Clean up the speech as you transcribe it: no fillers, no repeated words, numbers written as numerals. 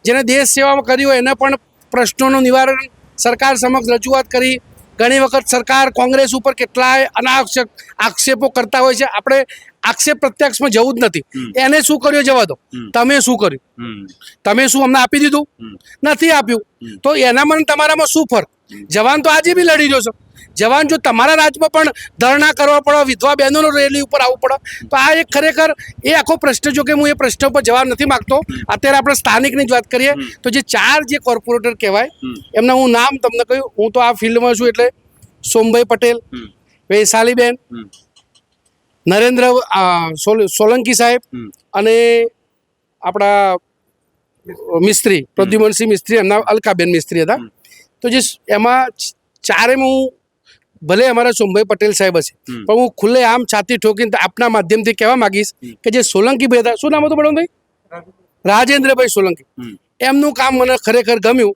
જેને દેશ સેવામાં કરી હોય એને પણ પ્રશ્નોનું નિવારણ સરકાર સમક્ષ રજૂઆત કરી. ઘણી વખત સરકાર કોંગ્રેસ ઉપર કેટલાય અનાવશ્યક આક્ષેપો કરતા હોય છે. આપણે આક્ષેપ પ્રત્યક્ષમાં જવું જ નથી. એને શું કર્યું જવા દો. તમે શું કર્યું? તમે શું અમને આપી દીધું? નથી આપ્યું. તો એનામાં તમારામાં શું ફરક? જવાન તો આજે બી લડી રહ્યો છે. જવાન જો તમારા રાજ્યમાં પણ ધરણા કરવા પડે, વિધવા બહેનોનો રેલી ઉપર આવવું પડે, તો આ એક ખરેખર એ આખો પ્રશ્ન, જો કે હું એ પ્રશ્ન ઉપર જવાબ નથી માગતો. અત્યારે આપણે સ્થાનિકની જ વાત કરીએ તો જે 4 જે કોર્પોરેટર કહેવાય એમના હું નામ તમને કહ્યું. હું તો આ ફિલ્ડમાં છું એટલે સોમભાઈ પટેલ, વૈશાલીબેન, નરેન્દ્ર સોલંકી સાહેબ અને આપણા મિસ્ત્રી પ્રદ્યુમનસિંહ મિસ્ત્રી, એમના અલકાબેન મિસ્ત્રી હતા. તો જે એમાં 4 હું ભલે અમારા સોમભાઈ પટેલ સાહેબ હશે, પણ હું ખુલ્લે આમ છાતી ઠોકીને આપના માધ્યમથી કહેવા માંગીશ કે જે સોલંકીભાઈ હતા, શું નામ હતું મેડમભાઈ? રાજેન્દ્રભાઈ સોલંકી. એમનું કામ મને ખરેખર ગમ્યું.